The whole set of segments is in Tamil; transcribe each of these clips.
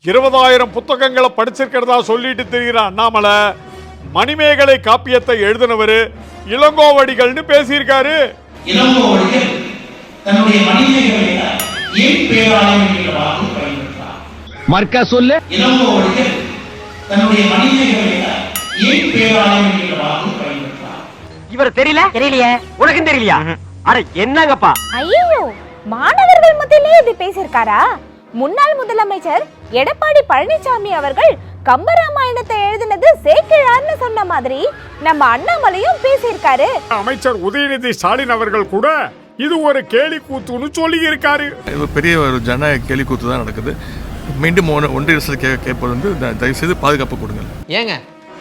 20,000 புத்தகங்களை படிச்சிருக்கிறதா சொல்லிட்டு தெரிகிற அண்ணாமலை மணிமேகலை காப்பியத்தை எழுதினவரு இளங்கோவடிகள்னு பேசியிருக்காரு. இளங்கோவடிகள் தன்னுடைய மணிமேகலையில ஏன் பேராலயம் என்கிற வாக்கு பயன்படுத்தார். மர்க்கா சொல்லு. இளங்கோவடிகள் தன்னுடைய மணிமேகலையில ஏன் பேராலயம் என்கிற வாக்கு பயன்படுத்தார். இவர் தெரியலையே உனக்கும் தெரியலையா? அட என்னங்கப்பா? ஐயோ, மாணவர்கள் மத்தியிலே இப்படி பேசியிருக்காரா? முன்னாள் முதலமைச்சர் எடப்பாடி பழனிசாமி அவர்கள் கம்பராமாயணத்தை எழுதினது சேக்கிழார்னு சொன்ன மாதிரி நம்ம அண்ணாமலையும் பேசியிருக்காரு. அமைச்சர் உதயநிதி ஸ்டாலின் அவர்கள் கூட இது ஒரு கேலி கூத்துன்னு சொல்லி இருக்காரு. பெரிய ஒரு ஜனநாயக கேலி கூத்து தான் நடக்குது. மீண்டும் ஒன்றிய அரசு கேட்பது வந்து தயவு செய்து பாதுகாப்பு கொடுங்க. ஏங்க,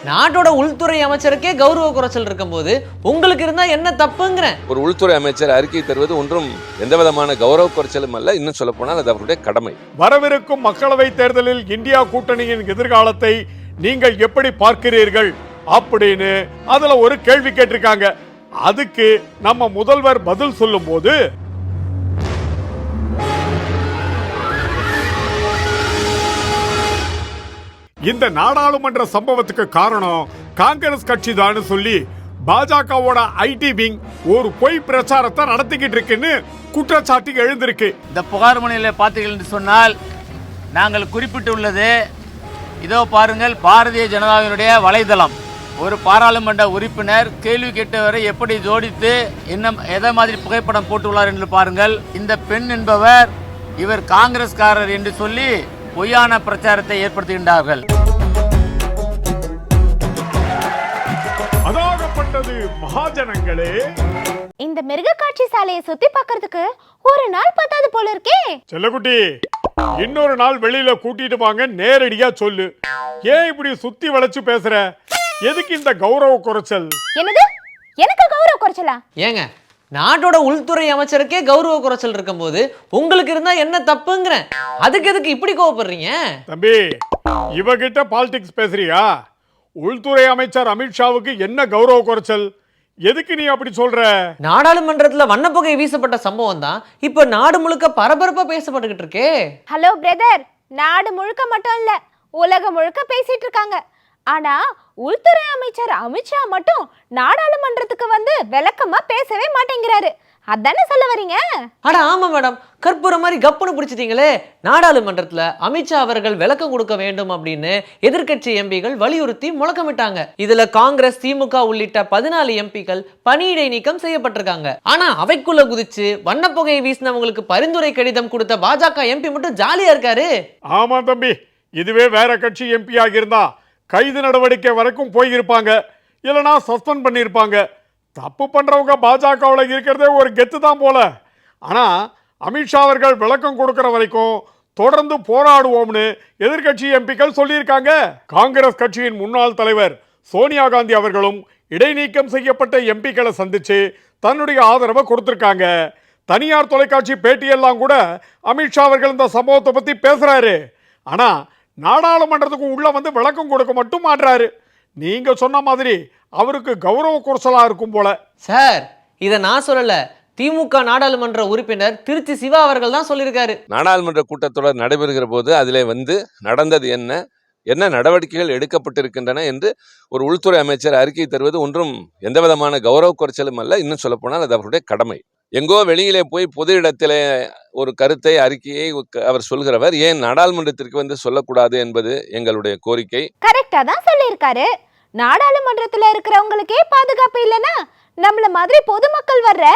நாட்டோட உள்துறை அமைச்சருக்கே கௌரவ குறைச்சல் இருக்கும் போது உங்களுக்கு இருந்தா என்ன தப்புங்கிறேன். ஒரு உள்துறை அமைச்சர் அறிக்கை தருவது ஒன்றும் எந்த விதமான கௌரவ குறைச்சலும் அல்ல. இன்னும் சொல்ல போனால் அது அவருடைய கடமை. வரவிருக்கும் மக்களவை தேர்தலில் இந்தியா கூட்டணியின் எதிர்காலத்தை நீங்கள் எப்படி பார்க்கிறீர்கள் அப்படின்னு அதுல ஒரு கேள்வி கேட்டிருக்காங்க. அதுக்கு நம்ம முதல்வர் பதில் சொல்லும் போது, இந்த நாடாளுமன்ற சம்பவத்துக்கு காரணம் காங்கிரஸ் கட்சி தான் சொல்லி பாஜகவோட ஐடி விங் ஒரு பொய் பிரச்சாரத்தை நடத்திக்கிட்டு இருக்குன்னு குற்றச்சாட்டு எழுந்திருக்கு. இந்த புகார் மணியில் பார்த்தீர்கள் என்று சொன்னால் நாங்கள் குறிப்பிட்டுள்ளது இதோ பாருங்கள், பாரதிய ஜனதாவினுடைய வலைதளம். ஒரு பாராளுமன்ற உறுப்பினர் கேள்வி கேட்டவரை எப்படி ஜோடித்து எதை மாதிரி புகைப்படம் போட்டுள்ளார் என்று பாருங்கள். இந்த பெண் என்பவர் இவர் காங்கிரஸ்காரர் என்று சொல்லி பொய்யான பிரச்சாரத்தை ஏற்படுத்துகின்றார்கள். அதாகப்பட்டது மகாஜனங்களே. இந்த மிருக காட்சி சாலையை சுத்தி பார்க்கிறதுக்கு ஒரு நாள் பத்தாது போல இருக்கே. செல்லக்குட்டி, இன்னொரு நாள் வெளியில கூட்டிட்டு வாங்க, நேரடியா சொல்லு. ஏன் இப்படி சுத்தி வளைச்சு பேசுற? எதுக்கு இந்த கௌரவ குறைச்சல்? என்னது? எனக்கு கௌரவ குறைச்சலா? ஏங்க, நாட்டோட உள்துறை அமைச்சருக்கே கௌரவ குறைச்சல் இருக்கும் போது உங்களுக்கு இருந்தா என்ன தப்புங்கிறேன். அதுக்கு எதுக்கு இப்படி கோவப்படுறீங்க? தம்பி, இவகிட்ட பாலிடிக்ஸ் பேசுறியா? உள்துறை அமைச்சர் அமித்ஷாவுக்கு என்ன கௌரவ குறைச்சல்? எதுக்கு நீ அப்படி சொல்ற? நாடாளுமன்றத்துல வண்ணப்புகை வீசப்பட்ட சம்பவம் தான் இப்ப நாடு முழுக்க பரபரப்பா பேசப்பட்டுக்கிட்டு இருக்கே. ஹலோ பிரதர், நாடு முழுக்க மட்டும் இல்ல, உலகம் முழுக்க பேசிட்டு இருக்காங்க. ஆனா உள்துறை அமைச்சர் அமித்ஷா மட்டும் நாடாளுமன்றத்துக்கு வந்து விளக்கமா பேசவே மாட்டேங்கிறாரு. அதானே சொல்ல வரீங்க? அட ஆமா மேடம், கற்பூர மாதிரி கப்புன்னு பிடிச்சிட்டீங்களே. நாடாளுமன்றத்துல அமித்ஷா அவர்கள் விளக்கம் கொடுக்க வேண்டும் அப்படின்னு எதிர்க்கட்சி எம்பிகள் வலியுறுத்தி முழக்கமிட்டாங்க. இதுல காங்கிரஸ், திமுக உள்ளிட்ட 14 எம்பிக்கள் பணியிடை நீக்கம் செய்யப்பட்டிருக்காங்க. ஆனா அவைக்குள்ள குதிச்சு வண்ணப்புகையை வீசினவங்களுக்கு பரிந்துரை கடிதம் கொடுத்த பாஜக எம்பி மட்டும் ஜாலியா இருக்காரு. ஆமா தம்பி, இதுவே வேற கட்சி எம்பி ஆகியிருந்தா கைது நடவடிக்கை வரைக்கும் போயிருப்பாங்க, இல்லைனா சஸ்பெண்ட் பண்ணியிருப்பாங்க. தப்பு பண்றவங்க பாஜகவில் இருக்கிறதே ஒரு கெத்து தான் போல. ஆனா அமித்ஷா அவர்கள் விளக்கம் கொடுக்கிற வரைக்கும் தொடர்ந்து போராடுவோம்னு எதிர்கட்சி எம்பிக்கள் சொல்லியிருக்காங்க. காங்கிரஸ் கட்சியின் முன்னாள் தலைவர் சோனியா காந்தி அவர்களும் இடைநீக்கம் செய்யப்பட்ட எம்பிக்களை சந்திச்சு தன்னுடைய ஆதரவை கொடுத்திருக்காங்க. தனியார் தொலைக்காட்சி பேட்டியெல்லாம் கூட அமித்ஷா அவர்கள் இந்த சம்பவத்தை பத்தி பேசுறாரு. ஆனா நாடாளுமன்றத்துக்கு உள்ள வந்து விளக்கம் கொடுக்க மட்டும் மாட்டாரு. நீங்க சொன்ன மாதிரி அவருக்கு கௌரவ குறைச்சலா இருக்கும் போல. சார், இதை நான் சொல்லல, திமுக நாடாளுமன்ற உறுப்பினர் திருச்சி சிவா அவர்கள் தான் சொல்லியிருக்காரு. நாடாளுமன்ற கூட்டத்தொடர் நடைபெறுகிற போது அதிலே வந்து நடந்தது என்ன நடவடிக்கைகள் எடுக்கப்பட்டிருக்கின்றன என்று ஒரு உள்துறை அமைச்சர் அறிக்கை தருவது ஒன்றும் எந்த விதமான கௌரவ குறைச்சலும் அல்ல. இன்னும் சொல்ல போனால் அது அவருடைய கடமை. எங்கோ வெளியிலே போய் பொது இடத்திலே ஒரு கருத்தை, அறிக்கையை அவர் சொல்கிறவர் ஏன் நாடாளுமன்றத்திற்கு வந்து சொல்லக்கூடாது என்பது எங்களுடைய கோரிக்கை. கரெக்டா தான் சொல்லியிருக்காரு. நாடாளுமன்றத்துல இருக்கிறவங்களுக்கே பாதுகாப்பு இல்லைன்னா நம்மள மாதிரி பொதுமக்கள் வர்ற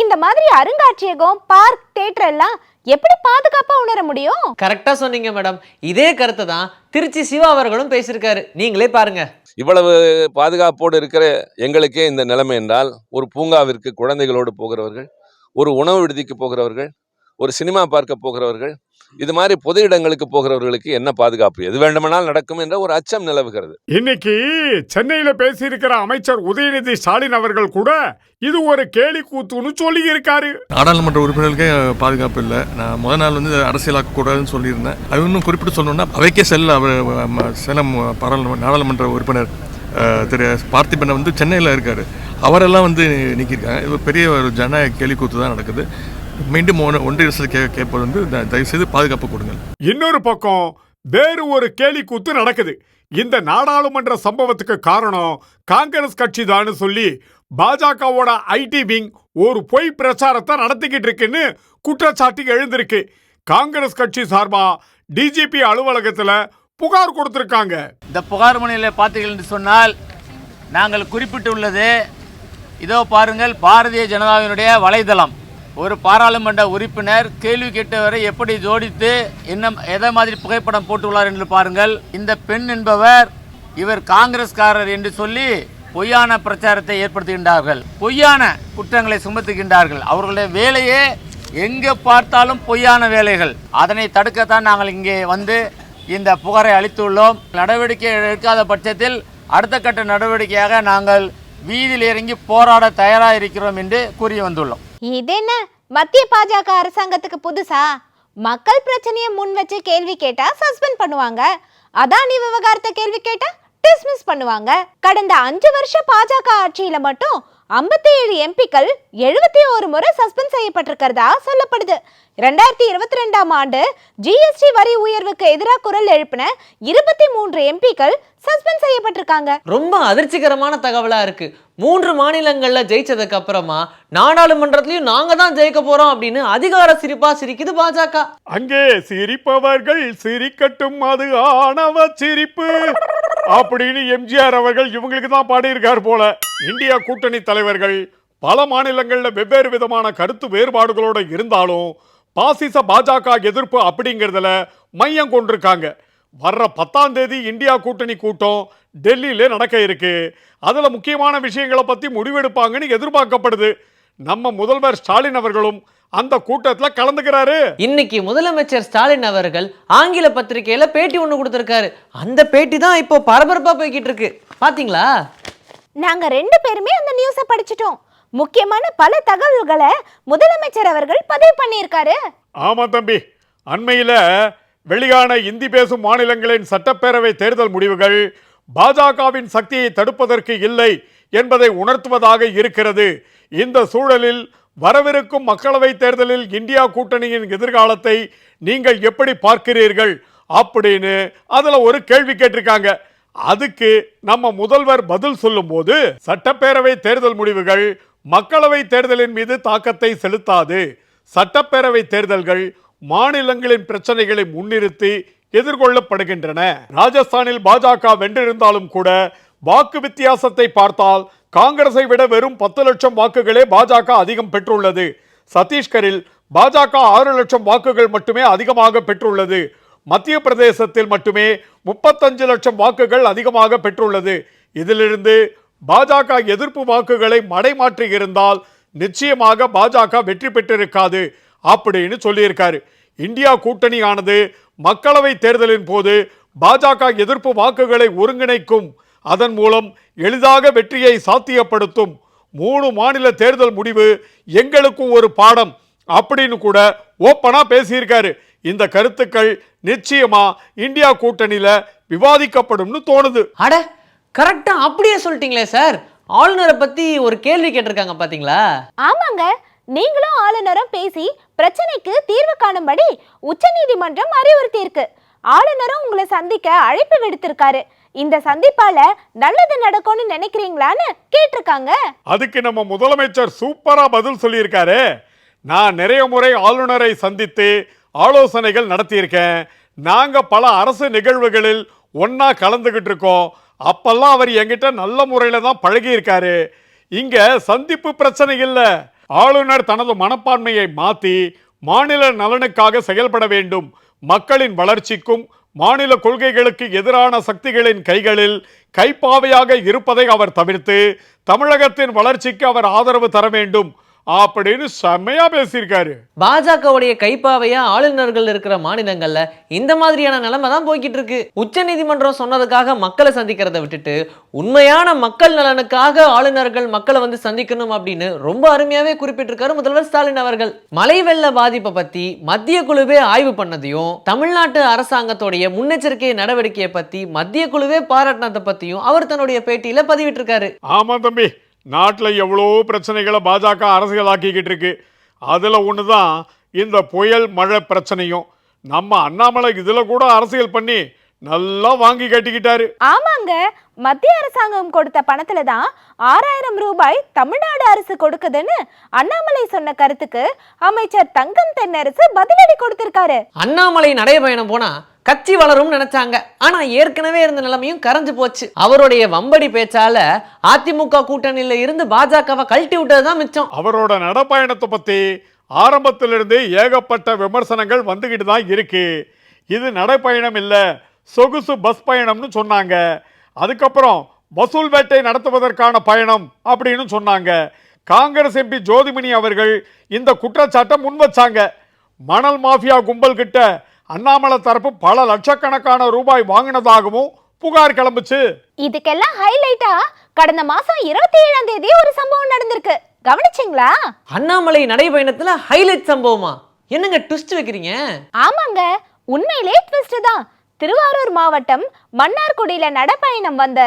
இந்த மாதிரி அருங்காட்சியகம், பார்க், தியேட்டர் எல்லாம் எப்படி பாதுகாப்பா உணர முடியும்? கரெக்டா சொன்னீங்க மேடம். இதே கருத்தை தான் திருச்சி சிவா அவர்களும் பேசியிருக்காரு. நீங்களே பாருங்க. இவ்வளவு பாதுகாப்போடு இருக்கிற எங்களுக்கே இந்த நிலைமை என்றால், ஒரு பூங்காவிற்கு குழந்தைகளோடு போகிறவர்கள், ஒரு உணவு விடுதிக்கு போகிறவர்கள், ஒரு சினிமா பார்க்க போகிறவர்கள், இது மாதிரி பொது இடங்களுக்கு போகிறவர்களுக்கு என்ன பாதுகாப்பு? எது வேண்டுமானால் நடக்கும் என்ற ஒரு அச்சம் நிலவுகிறது. இன்னைக்கு சென்னையில பேசியிருக்கிற அமைச்சர் உதயநிதி ஸ்டாலின் அவர்கள் கூட இது ஒரு கேலி கூத்துன்னு சொல்லி இருக்காரு. நாடாளுமன்ற உறுப்பினர்களுக்கே பாதுகாப்பு இல்லை. நான் முதல் நாள் வந்து அரசியலாக்க கூடாதுன்னு சொல்லியிருந்தேன். அது இன்னும் குறிப்பிட்டு சொல்லணும்னா அவைக்கே சேலம் நாடாளுமன்ற உறுப்பினர் திரு பார்த்திபன் வந்து சென்னையில் இருக்காரு. அவரெல்லாம் வந்து நீக்கியிருக்காங்க. இது பெரிய ஒரு ஜனநாயக கேலி கூத்து தான் நடக்குது. மீண்டும் ஒன்றிய அரசு கேட்பது வந்து தயவு செய்து பாதுகாப்பு கொடுங்க. இன்னொரு பக்கம் வேறு ஒரு கேலி கூத்து நடக்குது. இந்த நாடாளுமன்ற சம்பவத்துக்கு காரணம் காங்கிரஸ் கட்சி தான் சொல்லி பாஜகவோட ஐடி விங் ஒரு பொய் பிரச்சாரத்தை நடத்திக்கிட்டு இருக்குன்னு குற்றச்சாட்டு எழுந்திருக்கு. காங்கிரஸ் கட்சி சார்பா டிஜிபி அலுவலகத்துல புகார் கொடுத்திருக்காங்க. இந்த புகார் மனுவில் பார்த்தீர்கள் என்று சொன்னால் நாங்கள் குறிப்பிட்டுள்ளது இதோ பாருங்கள், பாரதிய ஜனதாவினுடைய வலைதளம். ஒரு பாராளுமன்ற உறுப்பினர் கேள்வி கேட்டவரை எப்படி ஜோடித்து எதை மாதிரி புகைப்படம் போட்டுள்ளார் என்று பாருங்கள். இந்த பெண் என்பவர் இவர் காங்கிரஸ்காரர் என்று சொல்லி பொய்யான பிரச்சாரத்தை ஏற்படுத்துகின்றார்கள், பொய்யான குற்றங்களை சுமத்துகின்றார்கள். அவர்களுடைய வேலையே எங்கே பார்த்தாலும் பொய்யான வேலைகள். அதனை தடுக்கத்தான் நாங்கள் இங்கே வந்து இந்த புகாரை அளித்துள்ளோம். நடவடிக்கை எடுக்காத பட்சத்தில் அடுத்த கட்ட நடவடிக்கையாக நாங்கள் வீதியில் இறங்கி போராட தயாராக இருக்கிறோம் என்று கூறி வந்துள்ளோம். இது என்ன மத்திய பாஜக அரசாங்கத்துக்கு புதுசா? மக்கள் பிரச்சனையை முன் வச்சு கேள்வி கேட்டா சஸ்பெண்ட் பண்ணுவாங்க, அதானி விவகாரத்தை கேள்வி கேட்டா டிஸ்மிஸ் பண்ணுவாங்க. கடந்த 5 வருஷ பாஜக ஆட்சியில மட்டும் 57 எம்பிக்கள் 71 முறை சஸ்பெண்ட் செய்யப்பட்டிருக்கிறதா சொல்லப்படுது. 2022ஆம் ஆண்டு ஜிஎஸ்டி வரி உயர்வுக்கு எதிராக குரல் எழுப்பின 23 எம்பிக்கள் சஸ்பெண்ட் செய்யப்பட்டிருக்காங்க. ரொம்ப அதிர்ச்சிகரமான தகவலா இருக்கு. 3 மாநிலங்கள்ல ஜெயிச்சதுக்கு அப்புறமா நாடாளுமன்றத்திலயும் நாங்க தான் ஜெயிக்க போறோம் அப்படின்னு அதிகார சிரிப்பா சிரிக்குது பாஜக. அங்கே சிரிப்பவர்கள் சிரிக்கட்டும், அது ஆணவ சிரிப்பு அப்படின்னு எம்ஜிஆர் அவர்கள் இவங்களுக்கு தான் பாடியிருக்கார் போல. இந்தியா கூட்டணி தலைவர்கள் பல மாநிலங்கள்ல வெவ்வேறு விதமான கருத்து வேறுபாடுகளோட இருந்தாலும் பாசிச பாஜக எதிர்ப்பு அப்படிங்கிறதுல மையம் கொண்டிருக்காங்க. வர்ற 10ஆம் தேதி இந்தியா கூட்டணி கூட்டம் டெல்லியில நடக்க இருக்கு. அதுல முக்கியமான விஷயங்களை பத்தி முடிவெடுப்பாங்கன்னு எதிர்பார்க்கப்படுது. நம்ம முதல்வர் ஸ்டாலின் அவர்களும் அந்த கூட்டத்துல கலந்துக்கிறாரு. இன்னைக்கு முதலமைச்சர் ஸ்டாலின் அவர்கள் ஆங்கில பத்திரிகையில பேட்டி ஒண்ணு கொடுத்திருக்காரு. அந்த பேட்டி தான் இப்போ பரபரப்பா போய்கிட்டு இருக்கு. பாத்தீங்களா? நாங்க 2 பேருமே அந்த நியூஸை படிச்சிட்டோம். முக்கியமான பல தகவல்களை முதலமைச்சர் அவர்கள் பதிவு பண்ணியிருக்காரு. ஆமா தம்பி, அண்மையில வெளியான இந்தி பேசும் மாநிலங்களின் சட்டப்பேரவை தேர்தல் முடிவுகள் பாஜகவின் சக்தியை தடுப்பதற்கு இல்லை என்பதை உணர்த்துவதாக இருக்கிறது. இந்த சூழலில் வரவிருக்கும் மக்களவை தேர்தலில் இந்தியா கூட்டணியின் எதிர்காலத்தை நீங்கள் எப்படி பார்க்கிறீர்கள் அப்படின்னு அதுல ஒரு கேள்வி கேட்டிருக்காங்க. அதுக்கு நம்ம முதல்வர் பதில் சொல்லும் போது, சட்டப்பேரவை தேர்தல் முடிவுகள் மக்களவை தேர்தலின் மீது தாக்கத்தை செலுத்தாது. சட்டப்பேரவை தேர்தல்கள் மாநிலங்களின் பிரச்சனைகளை முன்னிறுத்தி எதிர்கொள்ளப்படுகின்றன. ராஜஸ்தானில் பாஜக வென்றிருந்தாலும் கூட வாக்கு வித்தியாசத்தை பார்த்தால் காங்கிரஸை விட வெறும் 10 லட்சம் வாக்குகளே பாஜக அதிகம் பெற்றுள்ளது. சத்தீஸ்கரில் பாஜக 6 லட்சம் வாக்குகள் மட்டுமே அதிகமாக பெற்றுள்ளது. மத்திய பிரதேசத்தில் மட்டுமே 35 லட்சம் வாக்குகள் அதிகமாக பெற்றுள்ளது. இதிலிருந்து பாஜக எதிர்ப்பு வாக்குகளை மடைமாற்றி இருந்தால் நிச்சயமாக பாஜக வெற்றி பெற்றிருக்காது அப்படின்னு சொல்லியிருக்காரு. இந்தியா கூட்டணியானது மக்களவை தேர்தலின் போது பாஜக எதிர்ப்பு வாக்குகளை ஒருங்கிணைக்கும், அதன் மூலம் எளிதாக வெற்றியை சாத்தியப்படுத்தும். 3 மாநில தேர்தல் முடிவு எங்களுக்கும் ஒரு பாடம் அப்படின்னு கூட ஓப்பனா பேசியிருக்காரு. இந்த கருத்துக்கள் நிச்சயமா இந்தியா கூட்டணியில விவாதிக்கப்படும்னு தோணுது. அட கரெக்டா அப்படியே சொல்லிட்டீங்களே சார். ஆளுநரை பத்தி ஒரு கேள்வி கேட்டிருக்காங்க பாத்தீங்களா? ஆமாங்க, நீங்களும் ஆளுநரும் பேசி பிரச்சனைக்கு தீர்வு காணும்படி உச்சநீதிமன்றம் அறிவுறுத்தி இருக்கு. ஆளுநரும் உங்களை சந்திக்க அழைப்பு விடுத்திருக்காரு. இந்த சந்திப்பால நல்லது நடக்கும்னு நினைக்கிறீங்களான்னு கேட்டிருக்காங்க. அதுக்கு நம்ம முதலமைச்சர் சூப்பரா பதில் சொல்லியிருக்காரு. நான் நிறைய முறை ஆளுநரை சந்தித்து ஆலோசனைகள் நடத்தியிருக்கேன். நாங்க பல அரசு நிகழ்வுகளில் ஒன்னா கலந்துகிட்டு இருக்கோம். அப்பெல்லாம் அவர் என்கிட்ட நல்ல முறையில தான் பழகி இருக்காரு. இங்க சந்திப்பு பிரச்சனை இல்லை. ஆளுநர் தனது மனப்பான்மையை மாற்றி மாநில நலனுக்காக செயல்பட வேண்டும். மக்களின் வளர்ச்சிக்கும் மாநில கொள்கைகளுக்கு எதிரான சக்திகளின் கைகளில் கைப்பாவையாக இருப்பதை அவர் தவிர்த்து தமிழகத்தின் வளர்ச்சிக்கு அவர் ஆதரவு தர வேண்டும் அப்படின்னு செம்மையா பேசியிருக்காரு. பாஜகவுடைய கைப்பாவையா ஆளுநர்கள் இருக்கிற மாநிலங்கள்ல இந்த மாதிரியான நிலைமை தான் போய்கிட்டு இருக்கு. உச்ச நீதிமன்றம் சொன்னதுக்காக மக்களை சந்திக்கிறத விட்டுட்டு உண்மையான மக்கள் நலனுக்காக ஆளுநர்கள் மக்களை வந்து சந்திக்கணும் அப்படின்னு ரொம்ப அருமையாவே குறிப்பிட்டிருக்காரு முதல்வர் ஸ்டாலின் அவர்கள். மழை வெள்ள பாதிப்பை பத்தி மத்திய குழுவே ஆய்வு பண்ணதையும், தமிழ்நாட்டு அரசாங்கத்துடைய முன்னெச்சரிக்கை நடவடிக்கையை பத்தி மத்திய குழுவே பாராட்டினதை பத்தியும் அவர் தன்னுடைய பேட்டியில பதிவிட்டிருக்காரு. ஆமா தம்பி, நாட்டில் எவ்வளோ பிரச்சனைகளை பாஜக அரசியலாக்கிக்கிட்டு இருக்கு. அதில் ஒன்று தான் இந்த புயல் மழை பிரச்சனையும். நம்ம அண்ணாமலை இதுல கூட அரசியல் பண்ணி நல்லா வாங்கி கட்டிக்கிட்டாரு. ஆமாங்க, மத்திய அரசாங்கம் கொடுத்த பணத்துல தான் 6000 ரூபாய் தமிழ்நாடு அரசு கொடுக்குதுன்னு அண்ணாமலை சொன்ன கருத்துக்கு அமைச்சர் தங்கம் தென்னரசு பதிலடி கொடுத்திருக்காரு. அண்ணாமலை நடைபயணம் போனா கட்சி வளரும் நினைச்சாங்க. ஆனா ஏற்கனவே இருந்த நிலைமையும் கரைஞ்சு போச்சு. அவருடைய வம்படி பேச்சால அதிமுக கூட்டணியில இருந்து பாஜகவை கழட்டி விட்டதுதான் மிச்சம். அவரோட நடப்பயணத்தை பத்தி ஆரம்பத்திலிருந்து ஏகப்பட்ட விமர்சனங்கள் வந்துகிட்டு தான் இருக்கு. இது நடைப்பயணம் இல்ல, சொகுசு பஸ் பயணம்னு சொன்னாங்க. அதுக்கப்புறம் வசூல் வேட்டை நடத்துவதற்கான பயணம் அப்படின்னு சொன்னாங்க. காங்கிரஸ் எம்பி ஜோதிமணி அவர்கள் இந்த குற்றச்சாட்டை முன் வச்சாங்க. மணல் மாஃபியா கும்பல் கிட்ட அண்ணாமலை தரப்பு பல லட்சக்கணக்கான ரூபாய் வாங்கினதாகவும் புகார் கிளம்புச்சு. இதுக்கெல்லாம் ஹைலைட்டா கடந்த மாசம் 27ஆம் தேதி ஒரு சம்பவம் நடந்திருக்கு. கவனிச்சிங்களா? அண்ணாமலை நடைபயணத்துல ஹைலைட் சம்பவமா? என்னங்க ட்விஸ்ட் வைக்கிறீங்க? ஆமாங்க, உண்மையிலே ட்விஸ்ட் தான். திருவாரூர் மாவட்டம் மன்னார்குடியில நடப்பயணம் வந்த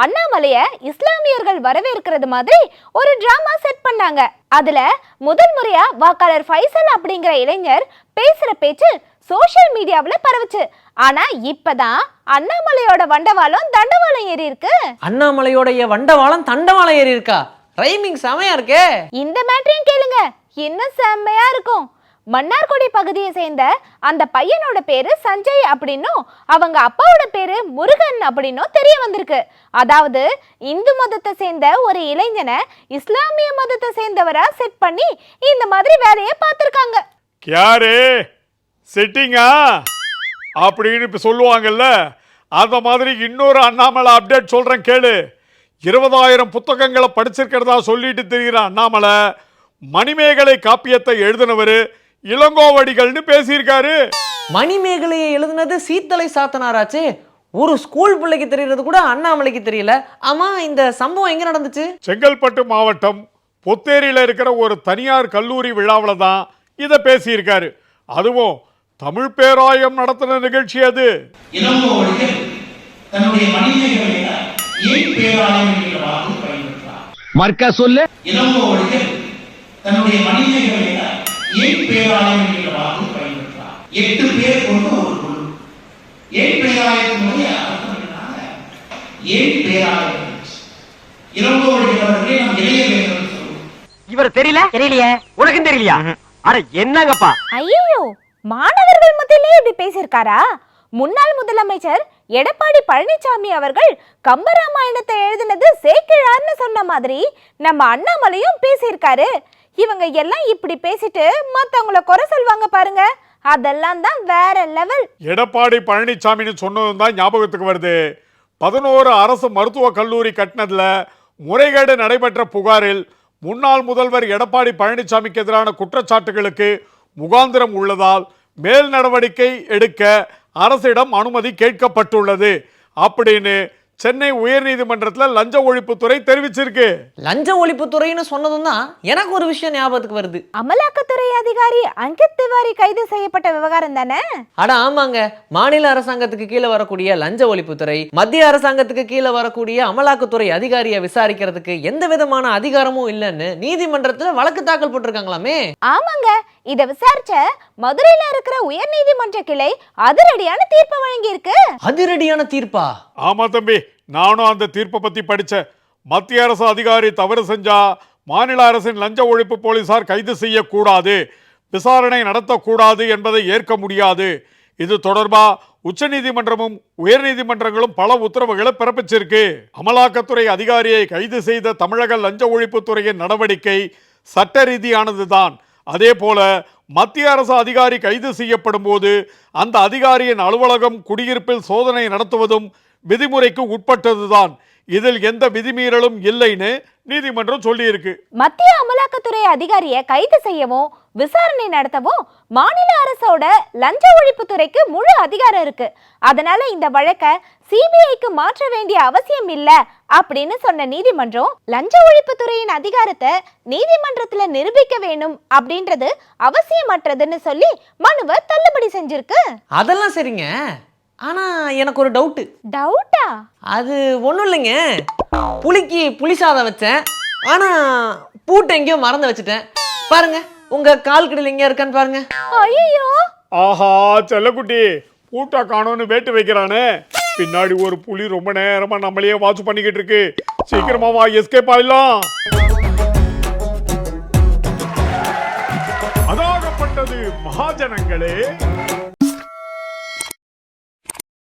அண்ணாமலைய இஸ்லாமியர்கள் வரவேற்கிறது மாதிரி ஒரு டிராமா செட் பண்ணாங்க. அதுல முதல் முறையா வாக்காளர் ஃபைசல் அப்படிங்கிற இளைஞர் பேசுற பேச்சு சோஷியல் மீடியாவுல பரவுச்சு. ஆனா இப்பதான் அண்ணாமலையோட வண்டவாளம் தண்டவாளம் ஏறி இருக்கு. அண்ணாமலையோடைய வண்டவாளம் தண்டவாளம் ஏறி இருக்கா? ரைமிங் செமையா இருக்கே. இந்த மேட்டரையும் கேளுங்க, இன்னும் செம்மையா இருக்கும். மன்னார்குடி பகுதியை சேர்ந்த அந்த பையனோட பேரு சஞ்சய் அப்படின்னும் அவங்க அப்பாவோட பேரு முருகன் அப்படின்னும் தெரிய வந்திருக்கு. அதாவது இந்து மதத்தை சேர்ந்த ஒரு இளைஞனை இஸ்லாமிய மதத்தை சேர்ந்தவரா செட் பண்ணி இந்த மாதிரி வேலையை பார்த்திருக்காங்க. யாரு செட்டிங்கா அப்படின்னு இப்ப சொல்லுவாங்கல்ல, அந்த மாதிரி இன்னொரு அண்ணாமலை அப்டேட் சொல்றேன் கேளு. 20,000 புத்தகங்களை படிச்சிருக்கிறதா சொல்லிட்டு தெரிகிற அண்ணாமலை மணிமேகலை காப்பியத்தை எழுதினவர் இளங்கோவடிகள்னு பேசியிருக்காரு. மணிமேகலையை எழுதுனது சீத்தலை சாத்தனாராச்சு. ஒரு ஸ்கூல் பிள்ளைக்கு தெரியறது கூட அண்ணாமலைக்கு தெரியல. ஆமா, இந்த சம்பவம் எங்க நடந்துச்சு? செங்கல்பட்டு மாவட்டம் பொத்தேரியில இருக்கிற ஒரு தனியார் கல்லூரி விழாவில் தான் இதை பேசியிருக்காரு. அதுவும் தமிழ் பேராயம் நடத்தின நிகழ்ச்சி அது. இளங்கோவடிகள் தன்னுடைய மணிமேகலை ஏன் பேராயம் என்கிற வாக்கு பயன்படுத்தார். மர்க்கா சொல்லு. இளங்கோவடிகள் தன்னுடைய மணிமேகலை ஏன் பேராயம் என்கிற வாக்கு பயன்படுத்தார். 8 பேர் கொண்ட ஒரு குழு. ஏன் பேராயத்தினுடைய அர்த்தம் என்னன்னா, ஏன் பேராயம் இளங்கோவடிகள் அவர்களே நம் இளைய வேண்டும் சொல்லுவோம். இவர் தெரியலையே, உனக்கும் தெரியலையா? அட என்னங்கப்பா. ஐயோ, மாணவர்கள் மத்தியிலே இப்படி பேசியிருக்காரா? முன்னாள் முதலமைச்சர் எடப்பாடி பழனிசாமி அவர்கள் கம்பராமாயணத்தை எழுதினது சேக்கிழார்னு சொன்ன மாதிரி நம்ம அண்ணாமலையும் பேசியிருக்காரு. இவங்க எல்லாம் இப்படி பேசிட்டு மத்தவங்கள குறை சொல்வாங்க பாருங்க, அதெல்லாம் தான் வேற லெவல். எடப்பாடி பழனிசாமின்னு சொன்னதும் தான் ஞாபகத்துக்கு வருது. 11 அரசு மருத்துவக் கல்லூரி கட்டினதுல முறைகேடு நடைபெற்ற புகாரில் முன்னாள் முதல்வர் எடப்பாடி பழனிசாமிக்கு எதிரான குற்றச்சாட்டுகளுக்கு முகாந்திரம் உள்ளதால் மேல் நடவடிக்கை எடுக்க அரசிடம் அனுமதி கேட்கப்பட்டுள்ளது அப்படின்னு சென்னை உயர்நீதிமன்றத்தில் லஞ்ச ஒழிப்புத்துறை தெரிவிச்சிருக்கு. லஞ்ச ஒழிப்புத்துறைன்னு சொன்னதும் தான் எனக்கு ஒரு விஷயம் ஞாபகத்துக்கு வருது. அமலாக்கத்துறை அதிகாரி அங்கித் திவாரி கைது செய்யப்பட்ட விவகாரம் தானே? அட ஆமாங்க, மாநில அரசாங்கத்துக்கு கீழே வரக்கூடிய லஞ்ச ஒழிப்புத்துறை மத்திய அரசாங்கத்துக்கு கீழே வரக்கூடிய அமலாக்கத்துறை அதிகாரியை விசாரிக்கிறதுக்கு எந்த விதமான அதிகாரமும் இல்லைன்னு நீதிமன்றத்துல வழக்கு தாக்கல் போட்டிருக்காங்களாமே. ஆமாங்க, இத விசாரிச்ச மதுரையில இருக்கிற உயர் நீதிமன்ற கிளை அதிரடியான தீர்ப்பு வழங்கி இருக்கு. அதிரடியான தீர்ப்பா? ஆமா தம்பி, நானும் அந்த தீர்ப்பை பத்தி படிச்சேன். மத்திய அரசு அதிகாரி தவறு செஞ்சா மாநில அரசின் லஞ்ச ஒழிப்பு போலீசார் கைது செய்யக்கூடாது, விசாரணை நடத்தக்கூடாது என்பதை ஏற்க முடியாது. இது தொடர்பா உச்சநீதிமன்றமும் உயர்நீதிமன்றங்களும் பல உத்தரவுகளை பிறப்பிச்சிருக்கு. அமலாக்கத்துறை அதிகாரியை கைது செய்த தமிழக லஞ்ச ஒழிப்புத்துறையின் நடவடிக்கை சட்ட ரீதியானதுதான். அதே போல மத்திய அரசு அதிகாரி கைது செய்யப்படும் போது அந்த அதிகாரியின் அலுவலகம் குடியிருப்பில் சோதனை நடத்துவதும் விதிமுறைக்கு உட்பட்டதுதான். இதில் எந்த விதிமீறலும் இல்லைன்னு நீதிமன்றம் சொல்லியிருக்கு. மத்திய அமலாக்கத்துறை அதிகாரியை கைது செய்யவும் விசாரணை நடத்தவும் மாநில அரசோட லஞ்ச ஒழிப்புத்துறைக்கு முழு அதிகாரம் இருக்கு. அதனால இந்த வழக்கை சிபிஐக்கு மாற்ற வேண்டிய அவசியம் இல்ல அப்படின்னு சொன்ன நீதிமன்றம் லஞ்ச ஒழிப்புத்துறையின் அதிகாரத்தை நீதிமன்றத்துல நிரூபிக்க வேணும் அப்படின்றது அவசியமற்றதுன்னு சொல்லி மனுவை தள்ளுபடி செஞ்சிருக்கு. அதெல்லாம் சரிங்க, ஆனா எனக்கு ஒரு டவுட்டா? அது ஒன்றும் இல்லைங்க. புளிக்கு புளி சாதம் வச்சேன், ஆனா பூட்டை எங்கேயோ மறந்து வச்சுட்டேன். பாருங்க, உங்க கால் கடையில் எங்க இருக்கான்னு பாருங்க. ஐயோ, ஆஹா செல்லக்குட்டி பூட்டா காணோன்னு வேட்டு வைக்கிறானே. பின்னாடி ஒரு புலி ரொம்ப நேரமா நம்மளையே வாட்ச் பண்ணிக்கிட்டு இருக்கு. சீக்கிரமா வா, எஸ்கேப் ஆயிடலாம். அதாகப்பட்டது மகாஜனங்களே,